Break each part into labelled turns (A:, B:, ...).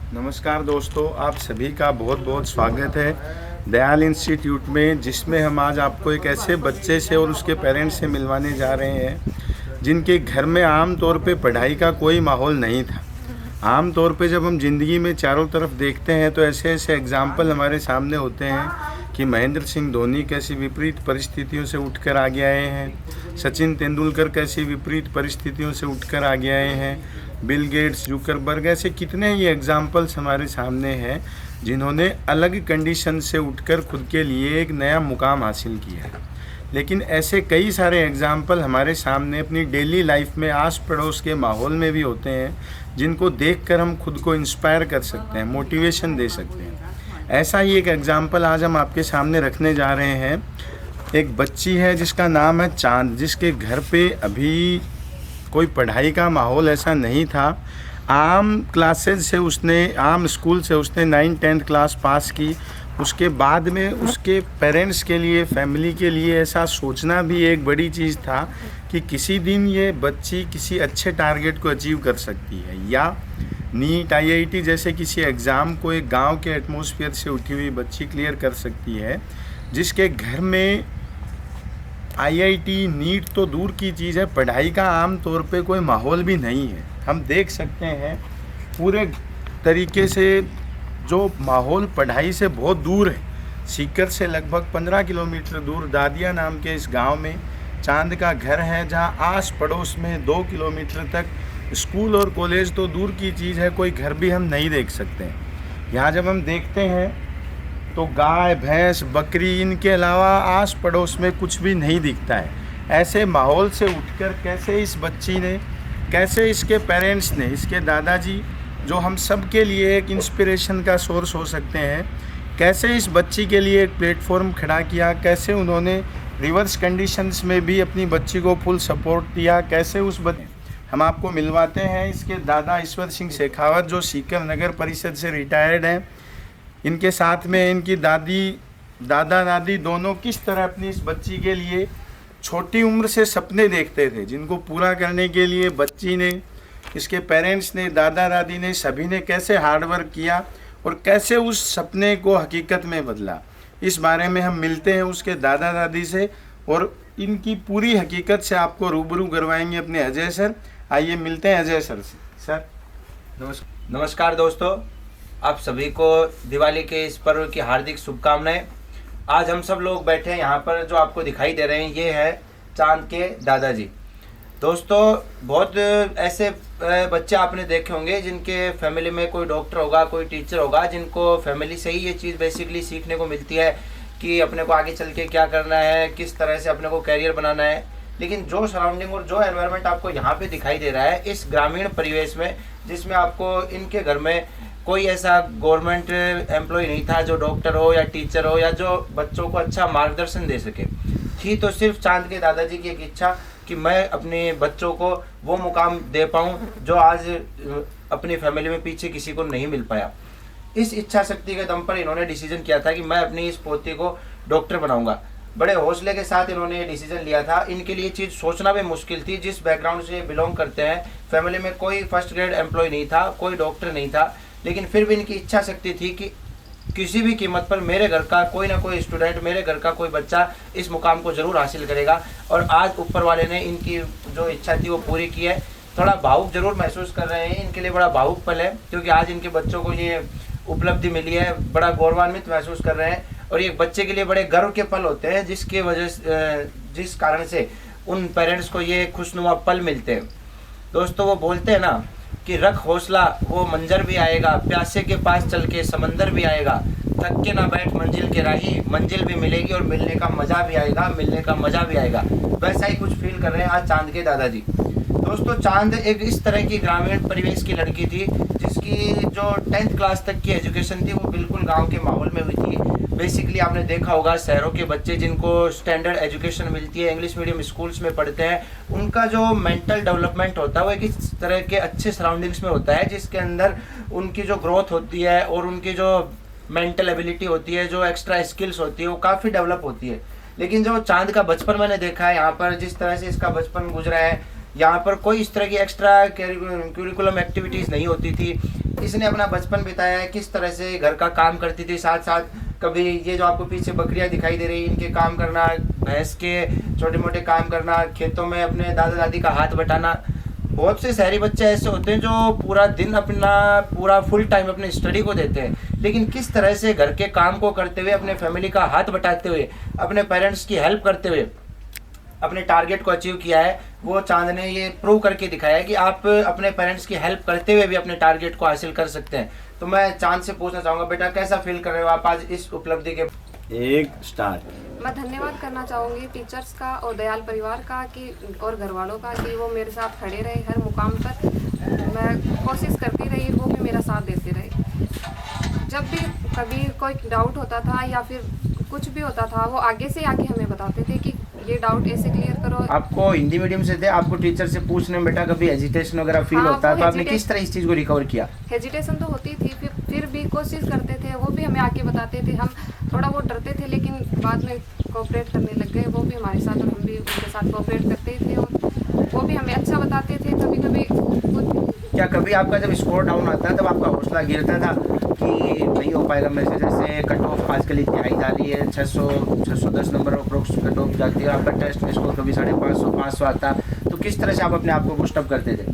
A: नमस्कार दोस्तों, आप सभी का बहुत बहुत स्वागत है दयाल इंस्टीट्यूट में, जिसमें हम आज आपको एक ऐसे बच्चे से और उसके पेरेंट्स से मिलवाने जा रहे हैं जिनके घर में आम तौर पे पढ़ाई का कोई माहौल नहीं था। आम तौर पे जब हम ज़िंदगी में चारों तरफ देखते हैं तो ऐसे ऐसे एग्जाम्पल हमारे सामने होते हैं कि महेंद्र सिंह धोनी कैसी विपरीत परिस्थितियों से उठकर आगे आए हैं, सचिन तेंदुलकर कैसी विपरीत परिस्थितियों से उठकर आगे आए हैं, बिल गेट्स, जुकरबर्ग, ऐसे कितने ही एग्जाम्पल्स हमारे सामने हैं जिन्होंने अलग कंडीशन से उठकर खुद के लिए एक नया मुकाम हासिल किया है। लेकिन ऐसे कई सारे एग्जाम्पल हमारे सामने अपनी डेली लाइफ में आस पड़ोस के माहौल में भी होते हैं जिनको देखकर हम खुद को इंस्पायर कर सकते हैं, मोटिवेशन दे सकते हैं। ऐसा ही एक एग्जाम्पल आज हम आपके सामने रखने जा रहे हैं। एक बच्ची है जिसका नाम है चांद, जिसके घर पे अभी कोई पढ़ाई का माहौल ऐसा नहीं था। आम स्कूल से उसने 9th-10th क्लास पास की। उसके बाद में उसके पेरेंट्स के लिए, फैमिली के लिए ऐसा सोचना भी एक बड़ी चीज़ था कि किसी दिन ये बच्ची किसी अच्छे टारगेट को अचीव कर सकती है, या नीट, IIT जैसे किसी एग्ज़ाम को एक गांव के एटमॉस्फेयर से उठी हुई बच्ची क्लियर कर सकती है, जिसके घर में IIT, नीट तो दूर की चीज़ है, पढ़ाई का आम तौर पे कोई माहौल भी नहीं है। हम देख सकते हैं पूरे तरीके से जो माहौल पढ़ाई से बहुत दूर है। सीकर से लगभग 15 किलोमीटर दूर दादिया नाम के इस गांव में चांद का घर है, जहां आस पड़ोस में 2 किलोमीटर तक स्कूल और कॉलेज तो दूर की चीज़ है, कोई घर भी हम नहीं देख सकते हैं। यहाँ जब हम देखते हैं तो गाय, भैंस, बकरी, इनके अलावा आस पड़ोस में कुछ भी नहीं दिखता है। ऐसे माहौल से उठकर कैसे इस बच्ची ने, कैसे इसके पेरेंट्स ने, इसके दादाजी जो हम सब के लिए एक इंस्पिरेशन का सोर्स हो सकते हैं, कैसे इस बच्ची के लिए एक प्लेटफॉर्म खड़ा किया, कैसे उन्होंने रिवर्स कंडीशंस में भी अपनी बच्ची को फुल सपोर्ट दिया, कैसे उस हम आपको मिलवाते हैं इसके दादा ईश्वर सिंह शेखावत, जो सीकर नगर परिषद से रिटायर्ड हैं। इनके साथ में इनकी दादा दादी दोनों किस तरह अपनी इस बच्ची के लिए छोटी उम्र से सपने देखते थे, जिनको पूरा करने के लिए बच्ची ने, इसके पेरेंट्स ने, दादा दादी ने, सभी ने कैसे हार्डवर्क किया और कैसे उस सपने को हकीकत में बदला। इस बारे में हम मिलते हैं उसके दादा दादी से और इनकी पूरी हकीकत से आपको रूबरू करवाएंगे अपने अजय सर। आइए मिलते हैं अजय सर से। सर
B: नमस्कार दोस्तों, आप सभी को दिवाली के इस पर्व की हार्दिक शुभकामनाएं। आज हम सब लोग बैठे हैं यहाँ पर, जो आपको दिखाई दे रहे हैं ये है चांद के दादाजी। दोस्तों, बहुत ऐसे बच्चे आपने देखे होंगे जिनके फैमिली में कोई डॉक्टर होगा, कोई टीचर होगा, जिनको फैमिली से ही ये चीज़ बेसिकली सीखने को मिलती है कि अपने को आगे चल के क्या करना है, किस तरह से अपने को कैरियर बनाना है। लेकिन जो सराउंडिंग और जो एनवायरनमेंट आपको यहाँ पे दिखाई दे रहा है इस ग्रामीण परिवेश में, जिसमें आपको इनके घर में कोई ऐसा गवर्नमेंट एम्प्लॉय नहीं था जो डॉक्टर हो या टीचर हो या जो बच्चों को अच्छा मार्गदर्शन दे सके, थी तो सिर्फ चांद के दादाजी की एक इच्छा कि मैं अपने बच्चों को वो मुकाम दे पाऊँ जो आज अपनी फैमिली में पीछे किसी को नहीं मिल पाया। इस इच्छा शक्ति के दम पर इन्होंने डिसीजन किया था कि मैं अपनी इस पोती को डॉक्टर बनाऊंगा। बड़े हौसले के साथ इन्होंने ये डिसीजन लिया था। इनके लिए चीज़ सोचना भी मुश्किल थी। जिस बैकग्राउंड से बिलोंग करते हैं, फैमिली में कोई फर्स्ट ग्रेड एम्प्लॉय नहीं था, कोई डॉक्टर नहीं था, लेकिन फिर भी इनकी इच्छा शक्ति थी कि किसी भी कीमत पर मेरे घर का कोई ना कोई स्टूडेंट, मेरे घर का कोई बच्चा इस मुकाम को ज़रूर हासिल करेगा। और आज ऊपर वाले ने इनकी जो इच्छा थी वो पूरी की है। थोड़ा भावुक जरूर महसूस कर रहे हैं, इनके लिए बड़ा भावुक पल है, क्योंकि आज इनके बच्चों को ये उपलब्धि मिली है। बड़ा गौरवान्वित महसूस कर रहे हैं और ये बच्चे के लिए बड़े गर्व के पल होते हैं, जिसके वजह से, जिस कारण से उन पेरेंट्स को ये खुशनुमा पल मिलते हैं। दोस्तों, वो बोलते हैं ना कि रख हौसला, वो मंजर भी आएगा, प्यासे के पास चल के समंदर भी आएगा, थक के ना बैठ मंजिल के राही, मंजिल भी मिलेगी और मिलने का मजा भी आएगा, मिलने का मजा भी आएगा। वैसा ही कुछ फील कर रहे हैं आज चांद के दादाजी। दोस्तों, चांद एक इस तरह की ग्रामीण परिवेश की लड़की थी जिसकी जो 10th क्लास तक की एजुकेशन थी वो बिल्कुल गांव के माहौल में हुई थी। बेसिकली आपने देखा होगा शहरों के बच्चे जिनको स्टैंडर्ड एजुकेशन मिलती है, इंग्लिश मीडियम स्कूल्स में पढ़ते हैं, उनका जो मेंटल डेवलपमेंट होता है वो एक इस तरह के अच्छे सराउंडिंग्स में होता है जिसके अंदर उनकी जो ग्रोथ होती है और उनकी जो मेंटल एबिलिटी होती है, जो एक्स्ट्रा स्किल्स होती है, वो काफ़ी डेवलप होती है। लेकिन जो चांद का बचपन मैंने देखा है यहाँ पर, जिस तरह से इसका बचपन गुजरा है, यहाँ पर कोई इस तरह की एक्स्ट्रा करिकुलम एक्टिविटीज़ नहीं होती थी। इसने अपना बचपन बिताया है, किस तरह से घर का काम करती थी, साथ साथ कभी ये जो आपको पीछे बकरियां दिखाई दे रही हैं इनके काम करना, भैंस के छोटे मोटे काम करना, खेतों में अपने दादा दादी का हाथ बटाना। बहुत से शहरी बच्चे ऐसे होते हैं जो पूरा दिन अपना पूरा फुल टाइम अपने स्टडी को देते हैं, लेकिन किस तरह से घर के काम को करते हुए, अपने फैमिली का हाथ बटाते हुए, अपने पेरेंट्स की हेल्प करते हुए अपने टारगेट को अचीव किया है, वो चांद ने ये प्रूव करके दिखाया है कि आप अपने पेरेंट्स की हेल्प करते हुए भी अपने टारगेट को हासिल कर सकते हैं। तो मैं चांद से पूछना चाहूँगा, बेटा कैसा फील कर रहे हो आप आज इस उपलब्धि के?
A: एक स्टार्ट।
C: मैं धन्यवाद करना चाहूँगी टीचर्स का और दयाल परिवार का कि और घर वालों का कि वो मेरे साथ खड़े रहे हर मुकाम पर। मैं कोशिश करती रही, वो भी मेरा साथ देते रहे। जब भी कभी कोई डाउट होता था या फिर कुछ भी होता था, वो आगे से आके हमें बताते थे कि ये डाउट ऐसे क्लियर करो।
B: आपको हिंदी मीडियम से थे, आपको टीचर से पूछने में बेटा कभी हेजिटेशन वगैरह फील होता है, तो आपने किस तरह इस चीज़ को रिकवर किया?
C: हेजिटेशन तो होती थी, फिर भी कोशिश करते थे, वो भी हमें आके बताते थे। हम थोड़ा बहुत डरते थे, लेकिन बाद में कोऑपरेट करने लग गए, वो भी हमारे साथ और हम भी उनके साथ कोऑपरेट करते थे और वो भी हमें अच्छा बताते थे। कभी कभी
B: क्या कभी आपका जब स्कोर डाउन आता है तब आपका हौसला गिरता था कि नहीं हो पाएगा मेरे से? जैसे कट ऑफ आजकल इतनी हाई जा रही है, 610 नंबर अप्रोक्स कट ऑफ जाती है, आपका टेस्ट में स्कोर कभी 550 500 आता, तो किस तरह से आप अपने आप को बूस्टअप करते थे?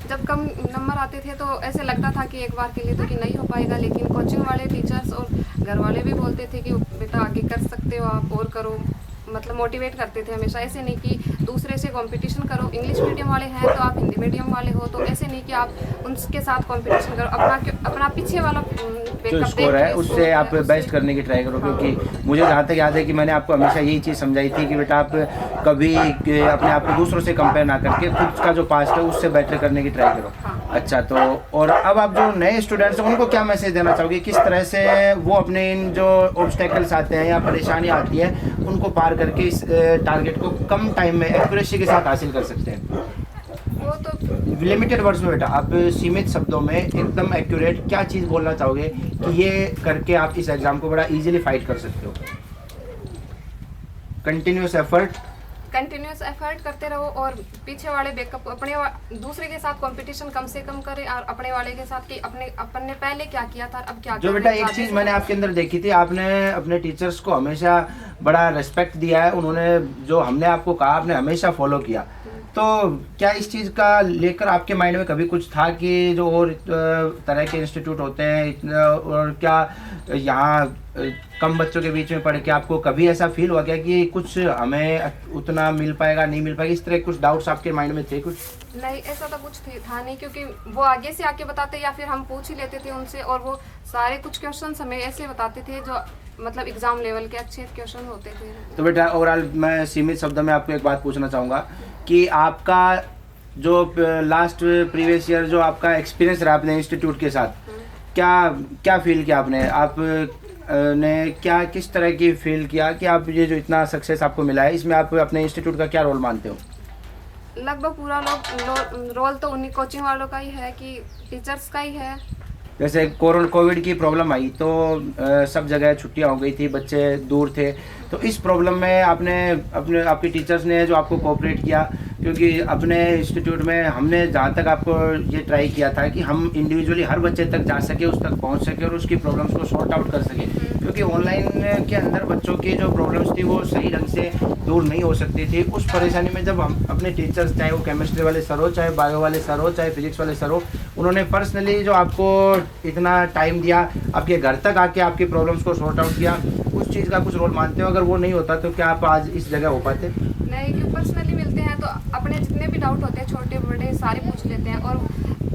C: जब कम नंबर आते थे तो ऐसे लगता था कि एक बार के लिए तो कि नहीं हो पाएगा, लेकिन कोचिंग वाले टीचर्स और घर वाले भी बोलते थे कि बेटा आगे कर सकते हो आप और करो, मतलब मोटिवेट करते थे हमेशा। ऐसे नहीं कि दूसरे से कंपटीशन करो, इंग्लिश मीडियम वाले हैं तो आप हिंदी मीडियम वाले हो, तो ऐसे नहीं कि आप उनके साथ कंपटीशन करो, अपना पीछे वाला
B: जो स्कोर है उससे आप बेस्ट करने की ट्राई करो। क्योंकि मुझे जहाँ तक याद है कि मैंने आपको हमेशा यही चीज़ समझाई थी कि बेटा आप कभी अपने आप को दूसरों से कंपेयर ना करके खुद का जो पास्ट है उससे बेटर करने की ट्राई करो। अच्छा, तो और अब आप जो नए स्टूडेंट्स हैं उनको क्या मैसेज देना चाहोगे, किस तरह से वो अपने इन जो ऑब्स्टेकल्स आते हैं या परेशानी आती है उनको पार करके इस टारगेट को कम टाइम में एक्यूरेसी के साथ हासिल कर सकते हैं?
C: वो तो
B: लिमिटेड वर्ड्स में बेटा आप सीमित शब्दों में एकदम एक्यूरेट क्या चीज़ बोलना चाहोगे कि ये करके आप इस एग्ज़ाम को बड़ा इजीली फाइट कर सकते हो? कंटिन्यूस एफर्ट
C: करते रहो और पीछे वाले बैकअप दूसरे के साथ कंपटीशन कम से कम करें और अपने वाले के साथ कि अपन ने पहले क्या किया था अब क्या
B: जो बेटा एक चीज़ मैंने आपके अंदर देखी थी, आपने अपने टीचर्स को हमेशा बड़ा रिस्पेक्ट दिया है, उन्होंने जो हमने आपको कहा आपने हमेशा फॉलो किया। तो क्या इस चीज़ का लेकर आपके माइंड में कभी कुछ था कि जो और तरह के इंस्टीट्यूट होते हैं और क्या यहाँ कम बच्चों के बीच में पढ़ के आपको कभी ऐसा फील हुआ क्या कि कुछ हमें उतना मिल पाएगा नहीं मिल पाएगा, इस तरह कुछ डाउट्स आपके माइंड में थे? कुछ
C: नहीं, ऐसा तो कुछ था नहीं, क्योंकि वो आगे से आके बताते या फिर हम पूछ ही लेते थे उनसे, और वो सारे कुछ क्वेश्चंस हमें ऐसे बताते थे जो मतलब एग्जाम लेवल के अच्छे क्वेश्चन होते थे।
B: तो बेटा ओवरऑल मैं सीमित शब्दों में आपको एक बात पूछना चाहूँगा कि आपका जो लास्ट प्रीवियस ईयर जो आपका एक्सपीरियंस रहा अपने इंस्टीट्यूट के साथ, क्या फील किया आपने? आप ने क्या किस तरह की फील किया कि आप ये जो इतना सक्सेस आपको मिला है इसमें आप अपने इंस्टीट्यूट का क्या रोल मानते हो?
C: लगभग पूरा रोल तो उन्हीं कोचिंग वालों का ही है कि टीचर्स का ही है।
B: जैसे कोविड की प्रॉब्लम आई तो सब जगह छुट्टियां हो गई थी, बच्चे दूर थे, तो इस प्रॉब्लम में आपके टीचर्स ने जो आपको कोऑपरेट किया, क्योंकि अपने इंस्टीट्यूट में हमने जहाँ तक आपको ये ट्राई किया था कि हम इंडिविजुअली हर बच्चे तक जा सके, उस तक पहुँच सके और उसकी प्रॉब्लम्स को सॉर्ट आउट कर सके, क्योंकि ऑनलाइन के अंदर बच्चों की जो प्रॉब्लम्स थी वो सही ढंग से दूर नहीं हो सकती थी। उस परेशानी में जब हम अपने टीचर्स, चाहे वो केमिस्ट्री वाले सर हो, चाहे बायो वाले सर हो, चाहे फिजिक्स वाले सर हो, उन्होंने पर्सनली जो आपको इतना टाइम दिया, आपके घर तक आके आपकी प्रॉब्लम्स को सॉर्ट आउट किया, उस चीज़ का कुछ रोल मानते हो? अगर वो नहीं होता तो क्या आप आज इस जगह हो पाते?
C: नहीं, क्योंकि पर्सनली मिलते हैं तो अपने जितने भी डाउट होते हैं छोटे बड़े सारे पूछ लेते हैं, और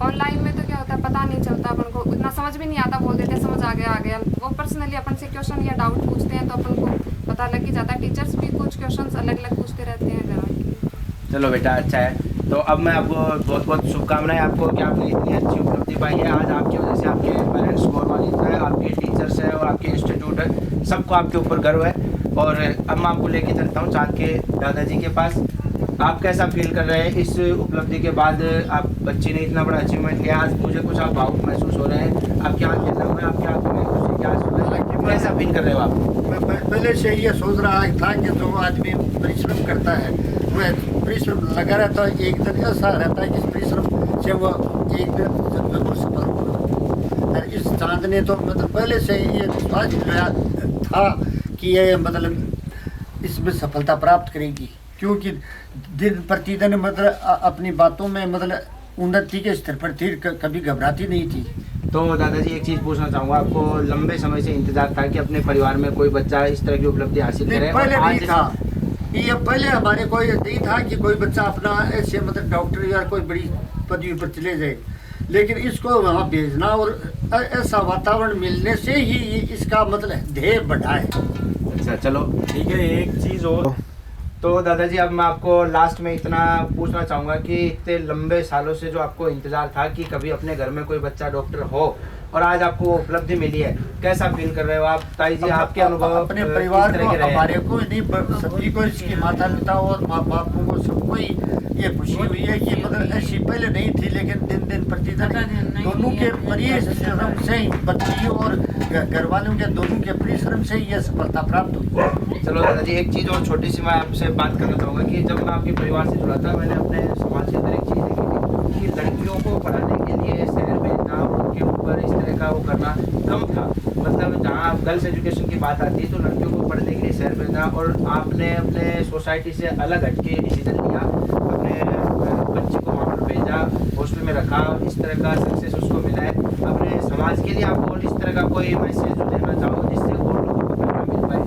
C: ऑनलाइन में तो क्या होता है पता नहीं चलता, अपन को इतना समझ भी नहीं आता, बोल देते हैं समझ आ गया। वो पर्सनली अपन से क्वेश्चन या डाउट पूछते हैं तो अपन को पता लग ही जाता है। टीचर्स भी कुछ क्वेश्चन अलग अलग पूछते रहते हैं घर वाले।
B: चलो बेटा, अच्छा है। तो अब मैं आपको बहुत बहुत शुभकामनाएं आपको कि आपने इतनी अच्छी उपलब्धि पाई है। आज आपकी वजह से आपके पेरेंट्स गौरवान्वित है, आपके टीचर्स हैं और आपके इंस्टीट्यूट है, सबको आपके ऊपर गर्व है। और अब मैं आपको लेके चलता हूँ चाँद के दादाजी के पास। आप कैसा फील कर रहे हैं इस उपलब्धि के बाद? आप बच्चे ने इतना बड़ा अचीवमेंट लिया, आज मुझे कुछ आप भावुक महसूस हो रहे हैं, आपके हाथ गिरना हुआ है, आपके हाथ में खुशी क्या कैसा फील कर रहे हो आप?
D: मैं पहले से ये सोच रहा था कि जो आदमी परिश्रम करता है वह परिश्रम लगा रहता है, एक दिन ऐसा रहता है कि इस परिश्रम से वो एक दिन जरूर सफल होगा। और इस चांद ने तो मतलब पहले से ही ये विश्वास दिलाया था कि ये मतलब इसमें सफलता प्राप्त करेगी, क्योंकि दिन प्रतिदिन मतलब अपनी बातों में मतलब उन्नति के स्तर पर थी, कभी घबराती नहीं थी।
B: तो दादाजी एक चीज़ पूछना चाहूँगा, आपको लंबे समय से इंतजार था कि अपने परिवार में कोई बच्चा इस तरह की उपलब्धि हासिल करे?
D: नहीं, पहले
B: और
D: नहीं
B: आज
D: था ये, पहले हमारे कोई नहीं था कि कोई बच्चा अपना ऐसे मतलब डॉक्टर या कोई बड़ी पदवी पर चले जाए, लेकिन इसको वहाँ भेजना और ऐसा वातावरण मिलने से ही इसका मतलब ध्येय बढ़ा है।
B: अच्छा चलो
A: ठीक है, एक चीज़ और,
B: तो दादाजी अब मैं आपको लास्ट में इतना पूछना चाहूँगा कि इतने लंबे सालों से जो आपको इंतज़ार था कि कभी अपने घर में कोई बच्चा डॉक्टर हो और आज आपको वो उपलब्धि मिली है, कैसा फील कर रहे हो आप? ताई जी आपके अनुभव
D: अपने परिवार
B: किस
D: को,
B: तरह के रहे?
D: हमारे को नहीं सभी को, इसकी माता पिता और माँ बापों को सबको ही ये खुशी हुई है कि मतलब ऐसी पहले नहीं थी, लेकिन दिन दिन प्रतिदिन दोनों के परिश्रम से ही, बच्ची और घर वालों के दोनों के परिश्रम से ही ये सफलता प्राप्त हुई।
B: चलो दादाजी एक चीज़ और छोटी सी मैं आपसे बात करना चाहूँगा कि जब मैं आपके परिवार से जुड़ा था, मैंने अपने समाज के अंदर एक चीज़ देखी थी कि लड़कियों को पढ़ाने के लिए शहर भेजना, उनके ऊपर इस तरह का वो करना कम था। मतलब जहाँ गर्ल्स एजुकेशन की बात आती है तो लड़कियों को पढ़ने के लिए शहर भेजना, और आपने अपने सोसाइटी से अलग हटके डिसीजन लिया, अपने बच्ची को वहाँ पर भेजा, हॉस्टल में रखा, इस तरह का सक्सेस उसको मिला है। अपने समाज के लिए आप और इस तरह का कोई मैसेज जो देना चाहो जिससे और लोगों को प्रेरणा मिल पाए?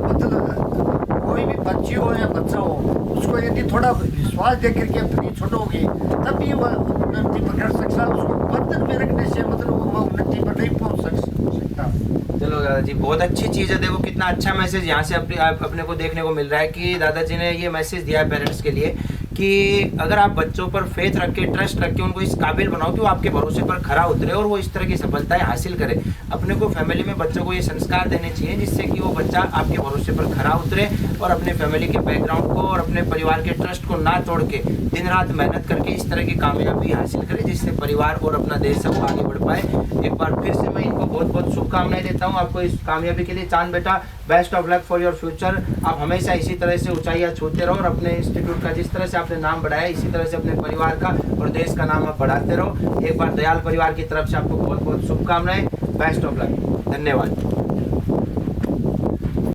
D: मतलब कोई भी बच्ची हो या बच्चा हो, उसको यदि थोड़ा विश्वास दे करके फ्री छोड़ोगे तभी वह उन्नति पर कर सकता। उसको बंधन में रखने से मतलब वह उन्नति पर नहीं पहुंच सकता।
B: चलो दादाजी बहुत अच्छी चीज़ है। देखो कितना अच्छा मैसेज यहाँ से अपने को देखने को मिल रहा है कि दादाजी ने ये मैसेज दिया है पेरेंट्स के लिए कि अगर आप बच्चों पर फेथ रख के, ट्रस्ट रख के उनको इस काबिल बनाओ कि वो आपके भरोसे पर खरा उतरे और वो इस तरह की सफलताएं हासिल करे। अपने को फैमिली में बच्चों को ये संस्कार देने चाहिए जिससे कि वो बच्चा आपके भरोसे पर खरा उतरे और अपने फैमिली के बैकग्राउंड को और अपने परिवार के ट्रस्ट को ना तोड़ के दिन रात मेहनत करके इस तरह की कामयाबी हासिल करे जिससे परिवार और अपना देश सब आगे बढ़ पाए। एक बार फिर से मैं इनको बहुत बहुत शुभकामनाएं देता हूँ आपको इस कामयाबी के लिए। चांद बेटा, best of luck for your future. आप हमेशा इसी तरह से ऊंचाइयां छूते रहो और अपने इंस्टीट्यूट का जिस तरह से आपने नाम बढ़ाया इसी तरह से अपने परिवार का और देश का नाम आप बढ़ाते रहो। एक बार दयाल परिवार की तरफ से आपको बहुत बहुत शुभकामनाएं। Best of luck. धन्यवाद।